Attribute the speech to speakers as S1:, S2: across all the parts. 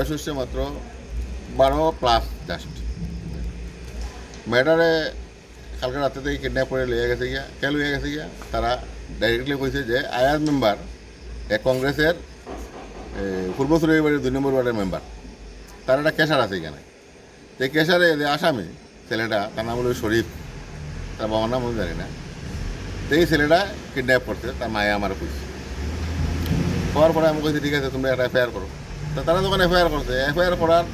S1: বয়স হচ্ছে মাত্র 12+ জাস্ট। মেয়েটারে কালকে রাতে থেকে কিডন্যাপ করে লিয়ে গেছে গিয়া, কে লিয়ে গেছে গিয়া তারা ডাইরেক্টলি কইছে যে আয়াজ মেম্বার কংগ্রেসের পূর্বসুরের বাড়ির 2 নম্বর ওয়ার্ডের মেম্বার, তার একটা কেশার আছে এখানে। তো এই কেশারে যে আসামি ছেলেটা, তার নাম হলো শরীফ, তার বাবার নাম আমি জানি না। তো এই ছেলেটা কিডন্যাপ করছে, তার মায়ে আমার কইছে। হওয়ার পরে আমি কইছি ঠিক আছে তোমরা একটা এফআইআর করো। তো তারা যখন এফআইআর করছে, এফআইআর করার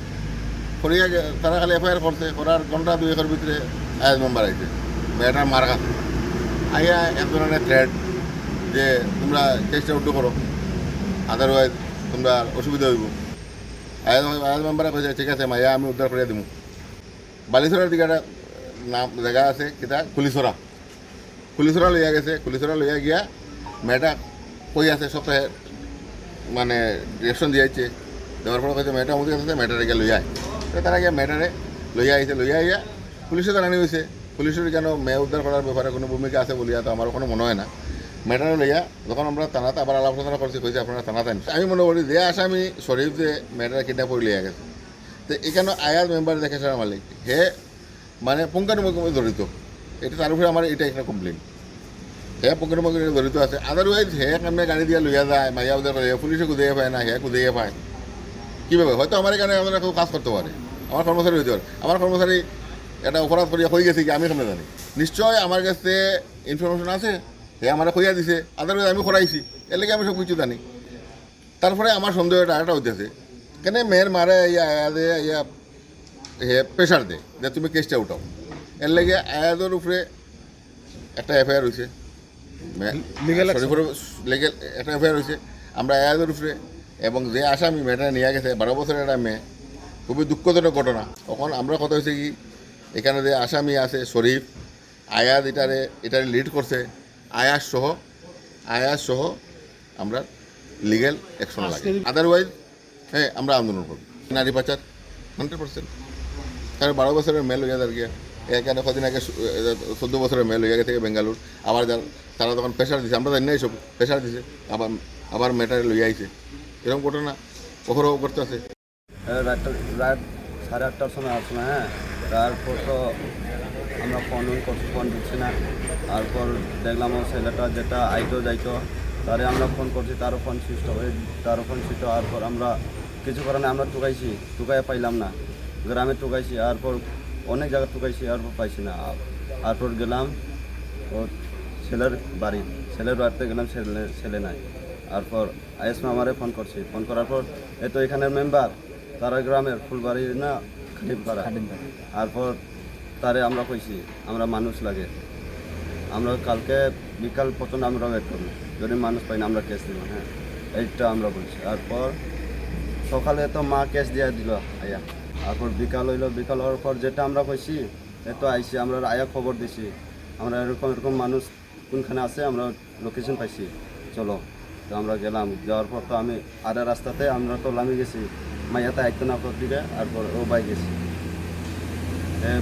S1: করিয়া তারা খালি এফআইআর করছে, করার ঘন্টা 2-1 ভিতরে আয়াজ মেম্বার আইছে, মেয়েটার মার কাছে আইয়া এক ধরনের থ্রেড যে তোমরা কেসটা উল্টো করো, আদারওয়াইজ তোমরা অসুবিধা হইব। আয়াজ মেম্বারে কইছে ঠিক আছে মাইয়া আমি উদ্ধার করিয়া দিব। বালিছড়ার দিকে একটা নাম জায়গা আছে কিতা কুলিছড়া লইয়া গেছে। কুলিছড়া লইয়া গিয়া মেয়েটা কই আছে সপ্তাহে মানে ডিরেকশন দিয়েছে, দেওয়ার পরে কইছে মেয়েটা আমাদের কাছে মেয়েটারে গিয়ে লইয়া আয়। তারা গিয়া মেয়েটারে লইয়া আইছে, লইয়া আইয়া পুলিশে জানানি হয়েছে। পুলিশের কেন মেয়ে উদ্ধার করার ব্যাপারে কোনো ভূমিকা আছে বলিয়া তো আমার কোনো মনে হয় না। মেয়েটারে লইয়া যখন আমরা থানাতে আবার আলোচনা করছি, কইছে আপনারা থানাতে আনছে। আমি মনে করি যে আসামি শরীফ যে মেয়েটারে কিডন্যাপ করে লইয়া গেছে, তো এখানে আয়াজ মেম্বার দেখে সারা মালিক হে মানে পুঙ্খানুপুঙ্খভাবে জড়িত। এটা তার উপরে আমার এটা একটা কমপ্লেন, হে পুঙ্খানুপুঙ্খভাবে জড়িত আছে। আদারওয়াইজ হে কেমনে গাড়ি দিয়ে লইয়া যায়, মাইয়া উদ্ধার করে, পুলিশে কুদিয়ে পায় না, হে কুদিয়ে পায় কীভাবে? হয়তো আমার এখানে আমরা কেউ কাজ করতে পারে, আমার কর্মচারী হইতে পারে। আমার কর্মচারী একটা অপরাধ করিয়া হয়ে গেছে কি আমি কেমনে জানি? নিশ্চয় আমার কাছে ইনফরমেশন আছে, হে আমার কইয়া দিছে, আদারওয়াইজ আমি করাইছি, এর লেগে আমি সব কিছু জানি। তারপরে আমার সন্দেহটা একটা হইতেছে কেন মেয়ের মারে ইয়া ইয়া হে প্রেশার দে যে তুমি কেসটা উঠাও। এর লেগে আয়াজের উপরে একটা এফআইআর হয়েছে, লিগেল একটা এফআইআর হয়েছে আমরা আয়াজের উপরে। এবং যে আসামি মেয়েটা নিয়ে গেছে 12 বছরের একটা মেয়ে, খুবই দুঃখজনক ঘটনা। তখন আমরা কথা হয়েছে কি এখানে যে আসামি আছে শরীফ, আয়াজ এটারে লিড করছে, আয়াজ সহ আমরা লিগেল অ্যাকশন লাগে। আদারওয়াইজ হ্যাঁ আমরা আন্দোলন করব। নারী পাচার 100%। তার 12 বছরের মেয়ে লইয়া যার গিয়া এখানে কদিন আগে 14 বছরের মেয়ে লইয়া গেছে বেঙ্গালুর। আবার তারা তখন প্রেশার দিছে, আমরা জানি না এইসব প্রেশার দিছে, আবার মেয়েটারে লইয়া আইছে। এরকম ঘটনা কখনো করতে আছে।
S2: রাত 8:30টার সময় আসলো। হ্যাঁ, তারপর তো আমরা ফোন দিচ্ছি না। তারপর দেখলাম ও ছেলেটা যেটা আইতো যাইতো, তারে আমরা ফোন করছি, তারও ফোন সুইচ হয়ে, তারও ফোন সুইচ। তারপর আমরা কিছু কারণে আমরা টুকাইয়া পাইলাম না, গ্রামে টুকাইছি, তারপর অনেক জায়গায় টুকাইছি, তারপর পাইছি না। তারপর গেলাম ও ছেলের বাড়িতে গেলাম, ছেলে নাই। তারপর আইসমা আমারে ফোন করছি, ফোন করার পর এই তো এখানের মেম্বার, তারা গ্রামের ফুলবাড়ি না খাটিমপাড়া। তারপর তারে আমরা কইছি আমরা মানুষ লাগে, আমরা কালকে বিকাল পর্যন্ত আমরা ওয়েট করবো, যদি মানুষ পাই না আমরা কেস দিব। হ্যাঁ, এইটা আমরা বলছি। তারপর সকালে তো মা কেস দিয়ে দিল আয়া। তারপর বিকাল হওয়ার পর যেটা আমরা কইছি এত আইসি, আমরা আয়া খবর দিছি আমরা এরকম মানুষ কোনখানে আছে, আমরা লোকেশন পাইছি, চলো। তো আমরা গেলাম, যাওয়ার পর তো আমি আরে রাস্তাতে আমরা তো লামি গেছি, মাইয়াতে একটু না দিকে। তারপর ও বাই গেছি,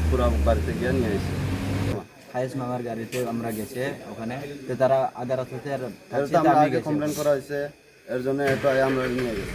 S2: পুরো বাড়িতে গিয়ে নিয়ে আসি।
S3: হাইস মামার গাড়িতে আমরা গেছে ওখানে, তো তারা আধা রাস্তাতে
S2: কমপ্লেন করা হয়েছে, এর জন্য এটা আমরা নিয়ে গেছি।